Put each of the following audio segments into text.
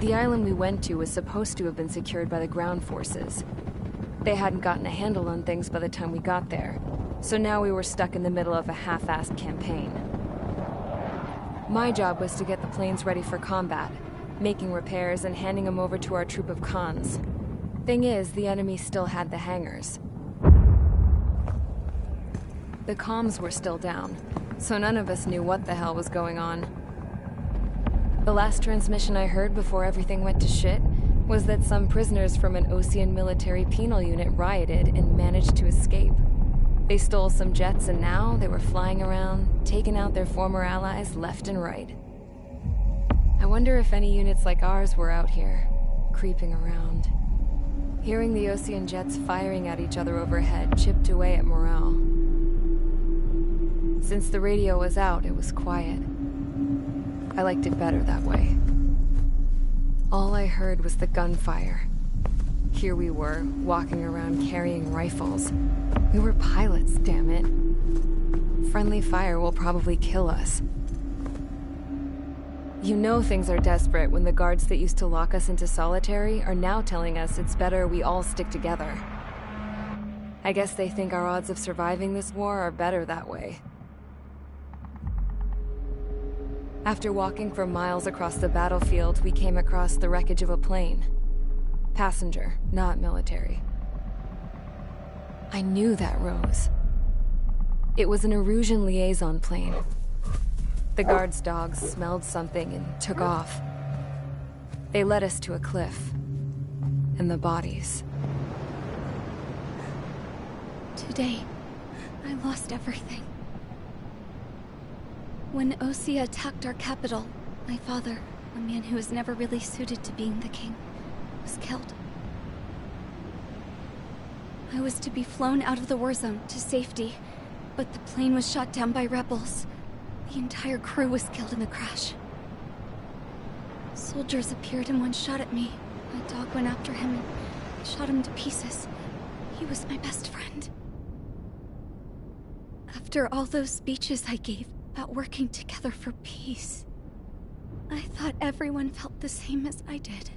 The island we went to was supposed to have been secured by the ground forces. They hadn't gotten a handle on things by the time we got there, so now we were stuck in the middle of a half-assed campaign. My job was to get the planes ready for combat, making repairs and handing them over to our troop of cons. Thing is, the enemy still had the hangars. The comms were still down, so none of us knew what the hell was going on. The last transmission I heard before everything went to shit was that some prisoners from an Osean military penal unit rioted and managed to escape. They stole some jets and now they were flying around, taking out their former allies left and right. I wonder if any units like ours were out here, creeping around. Hearing the Osean jets firing at each other overhead chipped away at morale. Since the radio was out, it was quiet. I liked it better that way. All I heard was the gunfire. Here we were, walking around carrying rifles. We were pilots, damn it. Friendly fire will probably kill us. You know things are desperate when the guards that used to lock us into solitary are now telling us it's better we all stick together. I guess they think our odds of surviving this war are better that way. After walking for miles across the battlefield, we came across the wreckage of a plane. Passenger, not military. I knew that rose. It was an Erusian liaison plane. The guard's dogs smelled something and took off. They led us to a cliff. And the bodies. Today, I lost everything. When Osea attacked our capital, my father, a man who was never really suited to being the king, was killed. I was to be flown out of the war zone to safety, but the plane was shot down by rebels. The entire crew was killed in the crash. Soldiers appeared and one shot at me. My dog went after him and shot him to pieces. He was my best friend. After all those speeches I gave about working together for peace, I thought everyone felt the same as I did.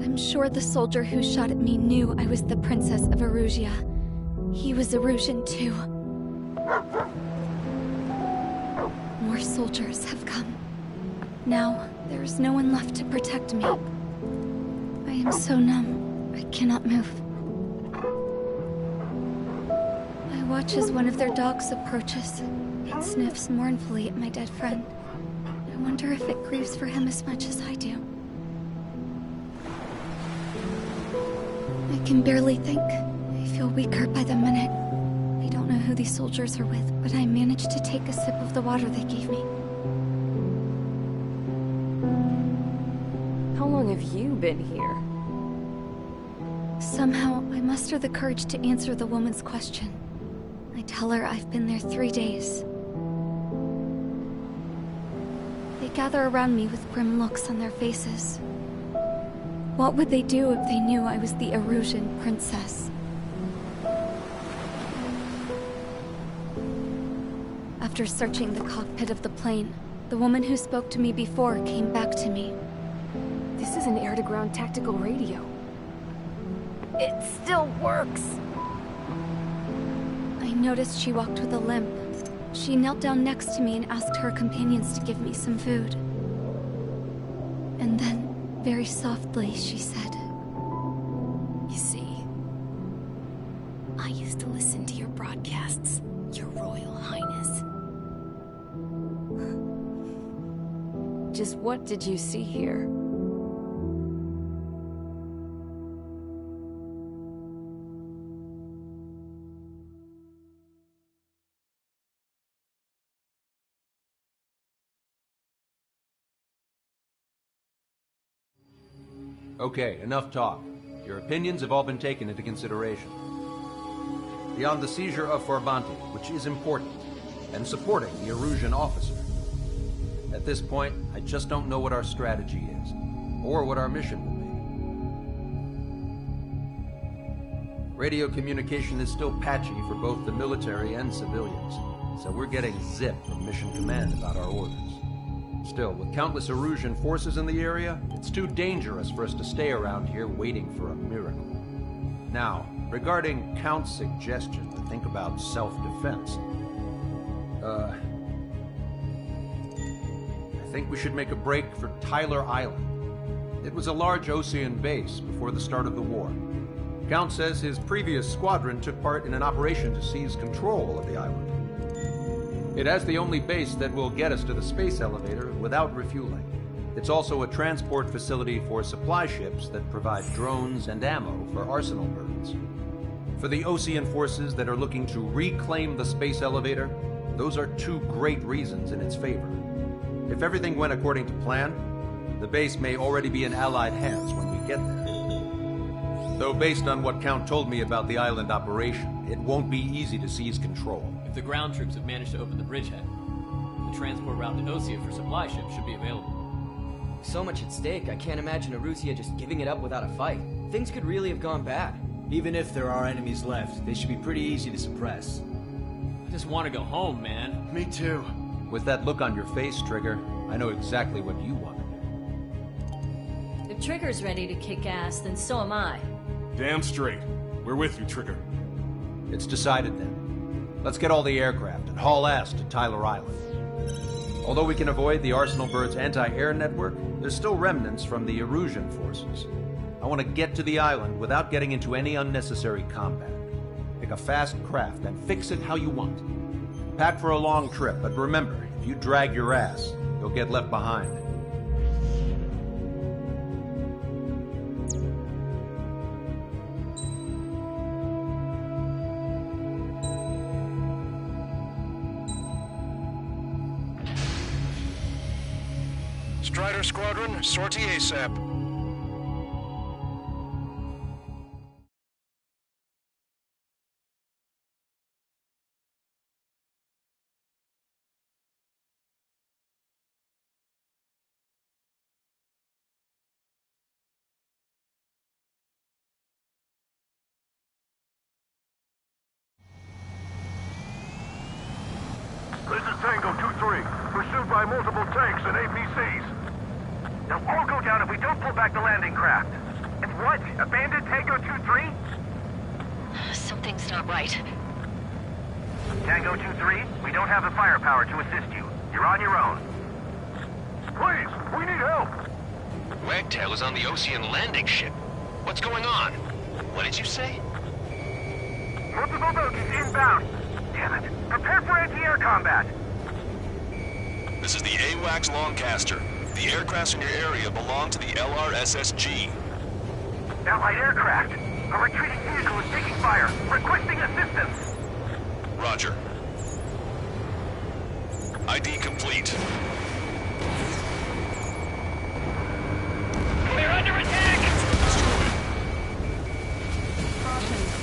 I'm sure the soldier who shot at me knew I was the Princess of Erusia. He was Erusian too. More soldiers have come. Now, there is no one left to protect me. I am so numb, I cannot move. I watch as one of their dogs approaches. It sniffs mournfully at my dead friend. I wonder if it grieves for him as much as I do. I can barely think. I feel weaker by the minute. I don't know who these soldiers are with, but I managed to take a sip of the water they gave me. How long have you been here? Somehow, I muster the courage to answer the woman's question. I tell her I've been there 3 days. They gather around me with grim looks on their faces. What would they do if they knew I was the Erusian princess? After searching the cockpit of the plane, the woman who spoke to me before came back to me. This is an air-to-ground tactical radio. It still works! I noticed she walked with a limp. She knelt down next to me and asked her companions to give me some food. And then, very softly, she said, "You see, I used to listen to your broadcasts, Your Royal Highness." Just what did you see here? Okay, enough talk. Your opinions have all been taken into consideration. Beyond the seizure of Farbanti, which is important, and supporting the Erusian officer, at this point, I just don't know what our strategy is, or what our mission will be. Radio communication is still patchy for both the military and civilians, so we're getting zip from Mission Command about our orders. Still, with countless Erusian forces in the area, it's too dangerous for us to stay around here waiting for a miracle. Now, regarding Count's suggestion to think about self-defense, I think we should make a break for Tyler Island. It was a large Osean base before the start of the war. Count says his previous squadron took part in an operation to seize control of the island. It has the only base that will get us to the space elevator without refueling. It's also a transport facility for supply ships that provide drones and ammo for arsenal birds. For the Osean forces that are looking to reclaim the space elevator, those are two great reasons in its favor. If everything went according to plan, the base may already be in Allied hands when we get there. Though based on what Count told me about the island operation, it won't be easy to seize control. If the ground troops have managed to open the bridgehead, the transport route to Osea for supply ships should be available. So much at stake, I can't imagine Erusia just giving it up without a fight. Things could really have gone bad. Even if there are enemies left, they should be pretty easy to suppress. I just want to go home, man. Me too. With that look on your face, Trigger, I know exactly what you wanted. If Trigger's ready to kick ass, then so am I. Damn straight. We're with you, Trigger. It's decided then. Let's get all the aircraft and haul ass to Tyler Island. Although we can avoid the Arsenal Bird's anti-air network, there's still remnants from the Erusian forces. I want to get to the island without getting into any unnecessary combat. Pick a fast craft and fix it how you want. Pack for a long trip, but remember, if you drag your ass, you'll get left behind. Strider Squadron, sortie ASAP. This is Tango 2-3, pursued by multiple tanks and APCs. They'll all go down if we don't pull back the landing craft. And what? Abandoned Tango 2-3? Something's not right. Tango 2-3, we don't have the firepower to assist you. You're on your own. Please, we need help! Wagtail is on the Osean landing ship. What's going on? What did you say? Multiple bogies inbound. Damn it. Prepare for anti-air combat. This is the AWACS Lancaster. The aircrafts in your area belong to the LRSSG. Allied aircraft. A retreating vehicle is taking fire. Requesting assistance. Roger. ID complete. We're under attack!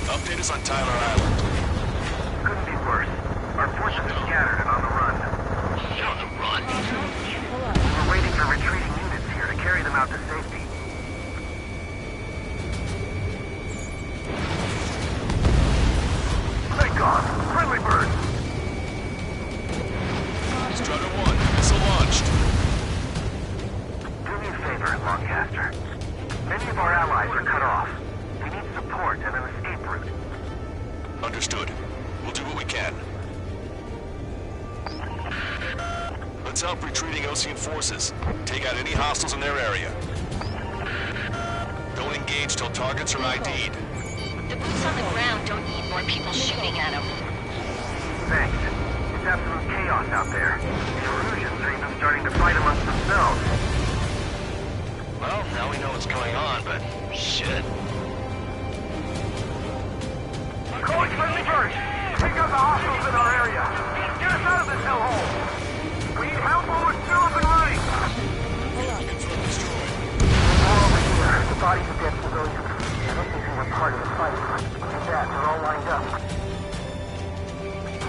Update us on Tyler Island. Couldn't be worse. Our forces are scattered and on the run. On the run? We're waiting for retreating units here to carry them out to safety. Thank God! Friendly birds! Strider 1, missile launched. Do me a favor, Lancaster. Many of our allies are cut off. We need support and an escape route. Understood. We'll do what we can. Let's help retreating Osean forces. Take out any hostiles in their area. Don't engage till targets are ID'd. The boots on the ground don't need more people shooting at them. Thanks. It's absolute chaos out there. The Erusians are even starting to fight amongst themselves. Well, now we know what's going on, but shit. Calling friendly birds! Take out the hostiles in our area! Get us out of this hellhole! We need help while we're still up and running! We're over here. The bodies of dead civilians. I don't think they were part of the fight. Look at that, they're all lined up.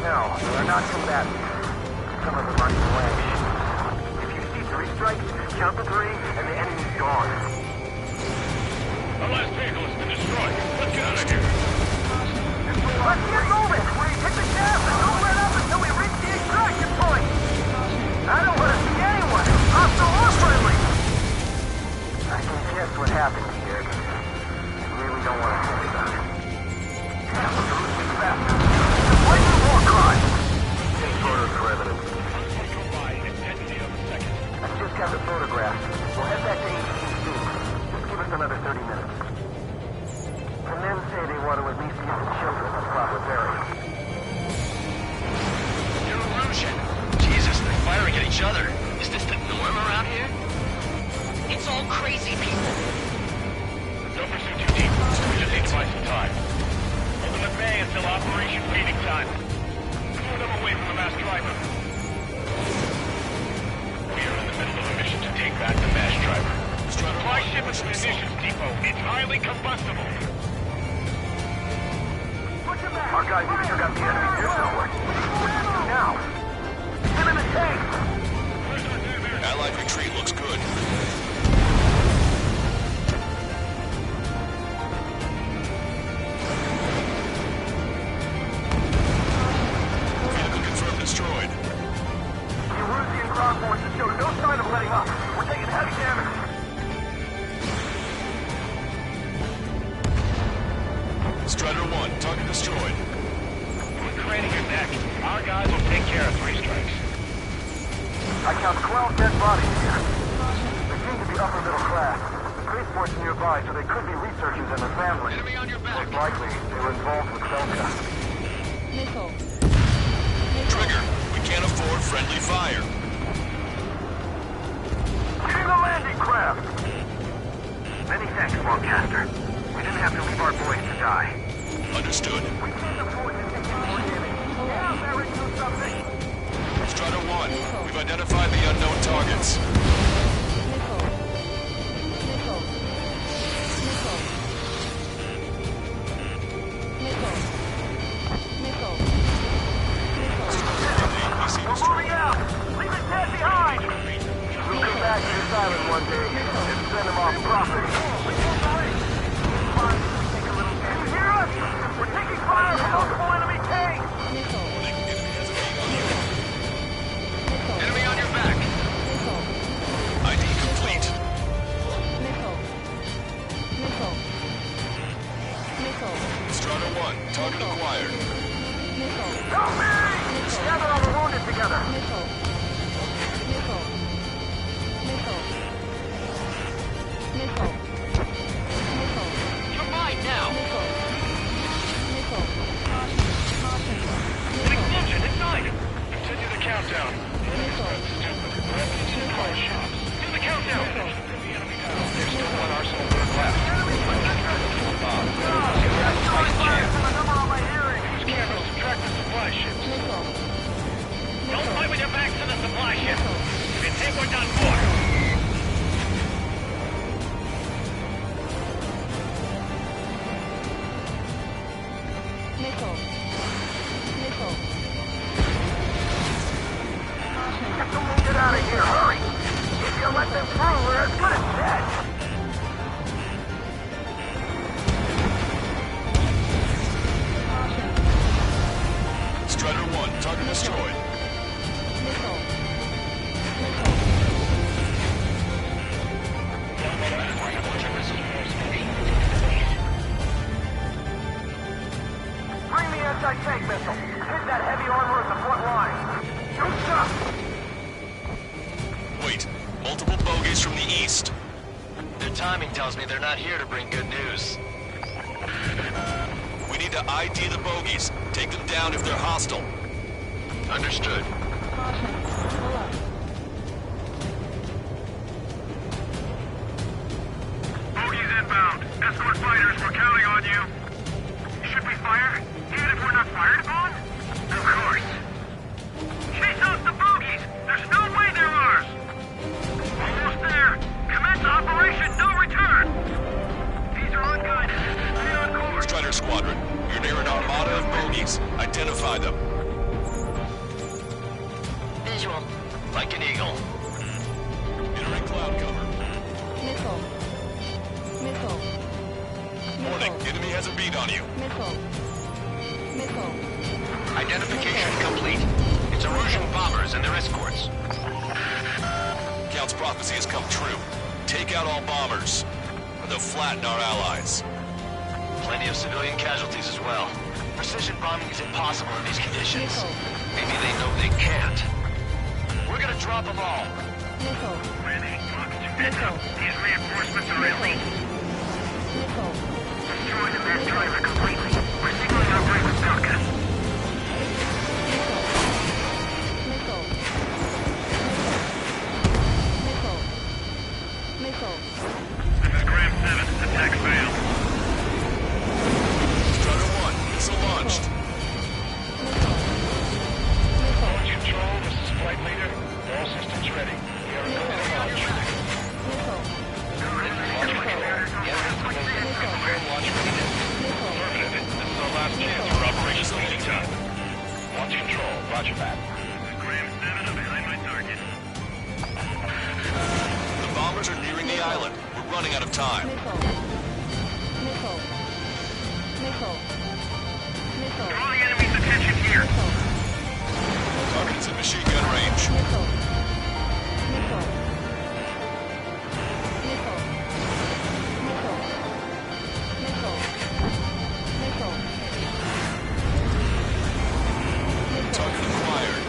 No, they are not combatants. Some of them running away. If you see 3 strikes, count to 3, and the enemy's gone. Our last vehicle has been destroyed. Let's get out of here. Let's get moving! We hit the gas and don't let up until we reach the Plenty of civilian casualties as well. Precision bombing is impossible in these conditions. Maybe they know they can't. We're gonna drop them all. Ready. Heads up. These reinforcements are elite. Destroy the main driver completely. We're signaling our way with Duncan. This is Graham 7. Attack failed. Strider 1, missile launched. Launch control, this is flight leader. All systems ready. We are going to launch. Launch control. Yes, confirm launch readiness. Affirmative. This is our last chance for operational lead time. Launch control. Roger that. Graham 7, I'm behind my target. The bombers are nearing the island. We're running out of time. Draw the enemy's attention here. Target's in machine gun range. Target acquired.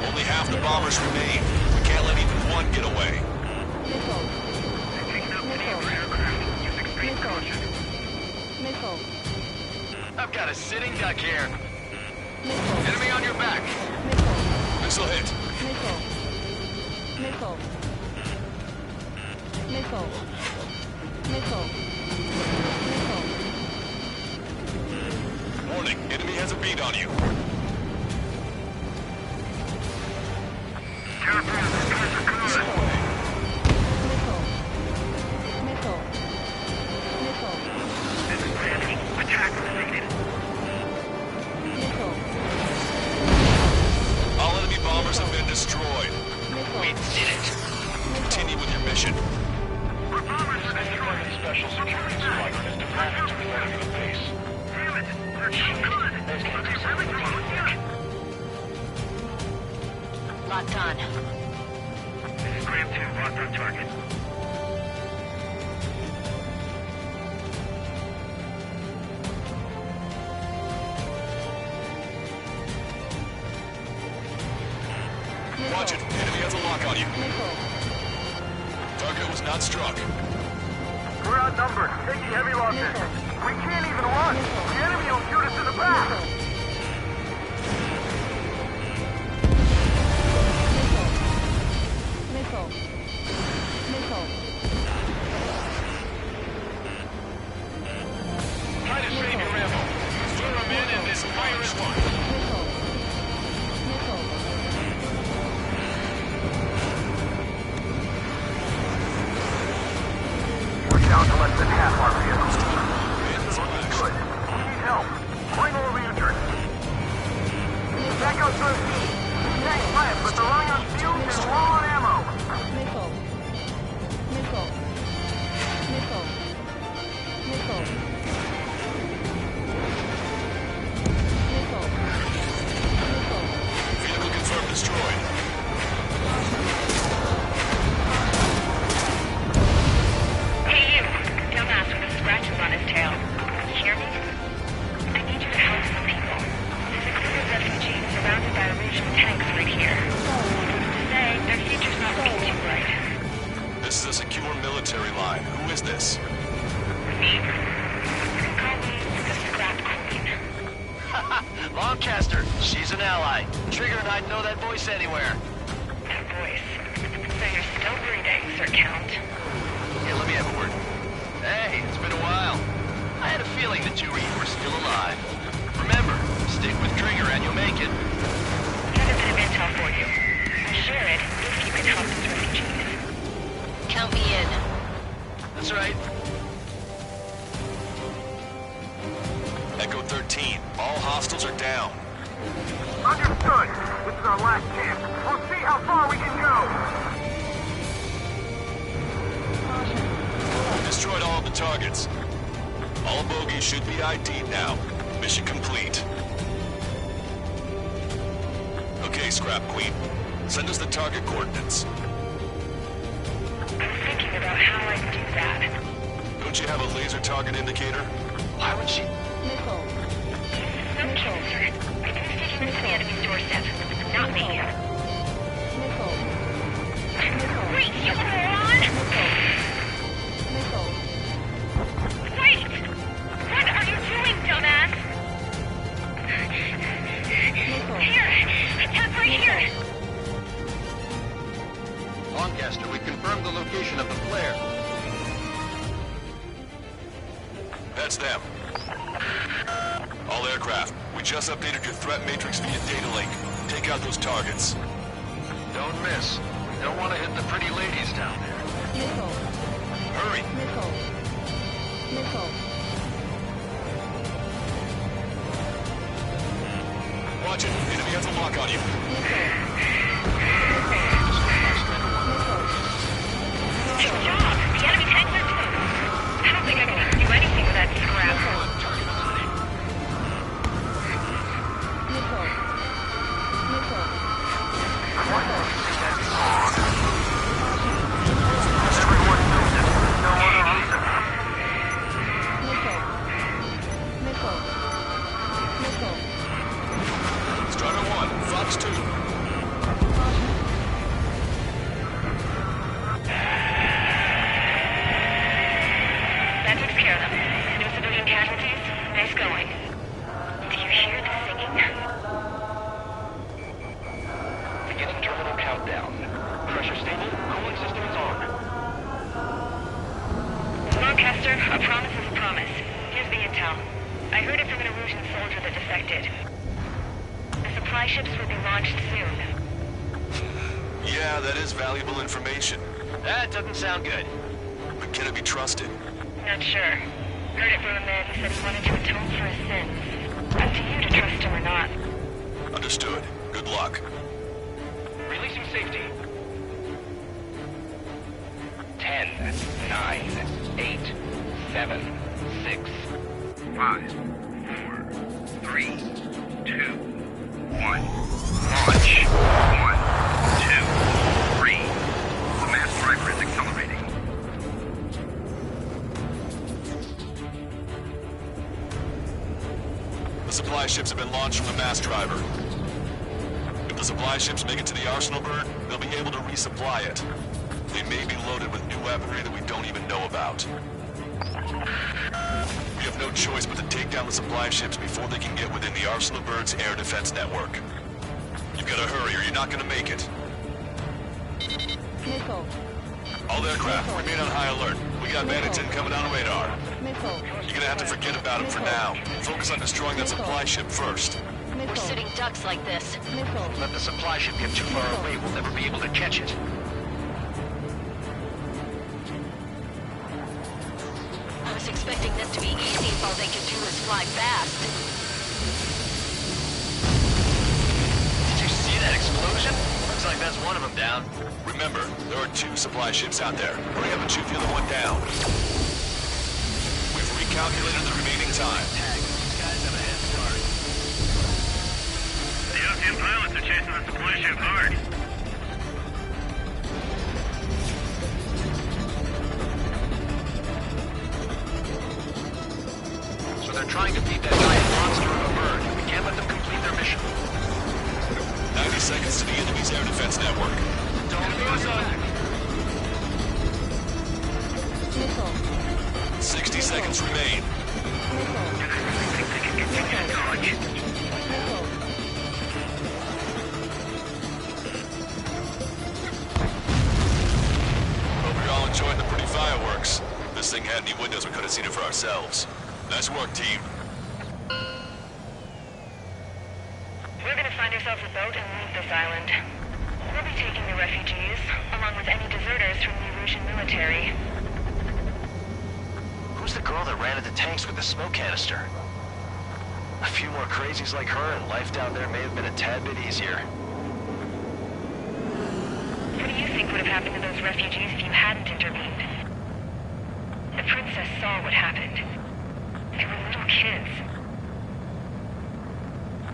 Only half the bombers remain. We can't let even one get away. Taking out maneuver aircraft. Use extreme caution. I've got a sitting duck here. Enemy on your back. Missile hit. Warning, enemy has a bead on you. Attack completed. All enemy bombers have been destroyed. We did it. Continue with your mission. Our bombers are destroyed. Special security squadron is deployed to defend the base. Damn it! They're so good! Are they really close here? Locked on. This is Graham 2, locked on target. Watch it. Enemy has a lock on you. Target was not struck. We're outnumbered. Taking heavy losses. We can't even run. The enemy will shoot us in the back. Try to save your ammo. Lure them in and this fire is one. We're down to less than half our vehicles. Good. We need help. Bring all the injured. Echo 13. Tank left, but they're running on fumes and low on ammo. Vehicle confirmed destroyed. Hey you, dumbass with the scratches on his tail. You hear me? I need you to help some people. There's a group of refugees surrounded by original tanks right here. To say, their future's not looking too bright. This is a secure military line. Who is this? Me. You can call me the Scrap Queen. Lancaster. She's an ally. Trigger and I'd know that voice anywhere. That voice. So you're still breathing, Sir Count. Here, let me have a word. Hey, it's been a while. I had a feeling the two of you were still alive. Remember, stick with Trigger and you'll make it. Got a bit of intel for you. Share it if you can help these refugees. Count me in. That's right. Echo 13. All hostiles are down. Understood. This is our last chance. We'll see how far we can go. Destroyed all of the targets. All bogies should be ID'd now. Mission complete. Okay, Scrap Queen. Send us the target coordinates. I'm thinking about how I'd do that. Don't you have a laser target indicator? Why would she... Missile. No cancer. It's taking us to the enemy's doorstep. Not me. Missile. Wait, you moron! Missile. Wait! What are you doing, dumbass? Here! Attack right here! Lancaster, we confirmed the location of the flare. That's them. All aircraft, we just updated your threat matrix via data link. Take out those targets. Don't miss. We don't want to hit the pretty ladies down there. Missile. Hurry! Missile. Missile. Watch it. The enemy has a lock on you. Good job! The enemy tanks are close. I don't think I can even do anything with that scrap. Missile. Missile. Everyone knows it. No other reason. Missile. Missile. Missile. Strider 1, Fox 2. That takes care of them. No civilian casualties? Nice going. Do you hear the singing? Beginning terminal countdown. Pressure stable, cooling system is on. Lancaster, a promise is a promise. Here's the intel. I heard it from an Erusian soldier that defected. The supply ships will be launched soon. Yeah, that is valuable information. That doesn't sound good. But can it be trusted? Not sure. Heard it from a man who said he wanted to atone for his sins. Up to you to trust him or not. Understood. Good luck. Releasing safety. 10, 9, 8, 7, 6, 5, 4, 3, 2, 1. Launch. 1, 2, 3. The mass driver is accelerating. The supply ships have been launched from the mass driver. If the supply ships make it to the arsenal bird, they'll be able to resupply it. They may be loaded with new weaponry that we don't even know about. We have no choice but to take down the supply ships before they can get within the Arsenal Bird's air defense network. You've got to hurry or you're not going to make it. Missile. All aircraft, remain on high alert. We got bandits incoming on radar. Missile. You're gonna have to forget about them for now. Focus on destroying that supply ship first. We're sitting ducks like this. Missile. Let the supply ship get too far away, we'll never be able to catch it. I was expecting this to be easy if all they could do was fly fast. Did you see that explosion? Looks like that's one of them down. Remember, there are 2 supply ships out there. Hurry up and shoot the other one down. We've recalculated the remaining time. These guys have a head start. The Ocean pilots are chasing the supply ship hard. So they're trying to beat that giant monster of a bird. We can't let them complete their mission. 90 seconds to the enemy's air defense network. Don't lose them. Missile. 60 seconds remain. Hope you're all enjoying the pretty fireworks. If this thing had any windows, we could have seen it for ourselves. Nice work, team. We're gonna find ourselves a boat and leave this island. We'll be taking the refugees, along with any deserters from the Erusian military. Who's the girl that ran at the tanks with the smoke canister? A few more crazies like her and life down there may have been a tad bit easier. What do you think would have happened to those refugees if you hadn't intervened? The princess saw what happened. They were little kids.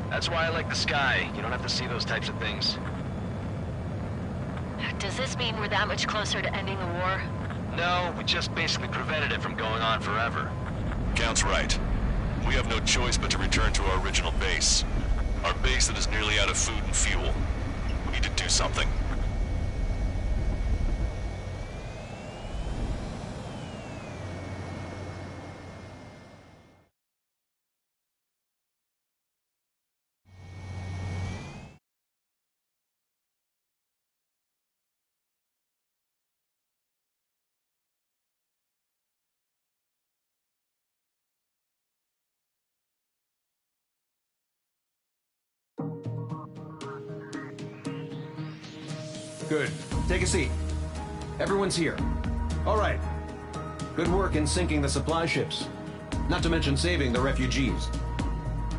That's why I like the sky. You don't have to see those types of things. Does this mean we're that much closer to ending the war? No, we just basically prevented it from going on forever. Count's right. We have no choice but to return to our original base. Our base that is nearly out of food and fuel. We need to do something. Good. Take a seat. Everyone's here. All right. Good work in sinking the supply ships. Not to mention saving the refugees.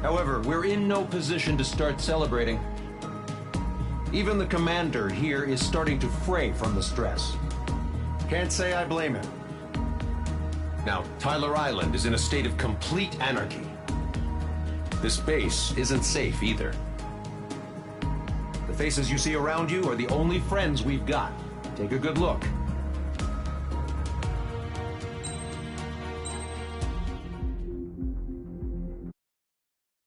However, we're in no position to start celebrating. Even the commander here is starting to fray from the stress. Can't say I blame him. Now, Tyler Island is in a state of complete anarchy. This base isn't safe either. The faces you see around you are the only friends we've got. Take a good look.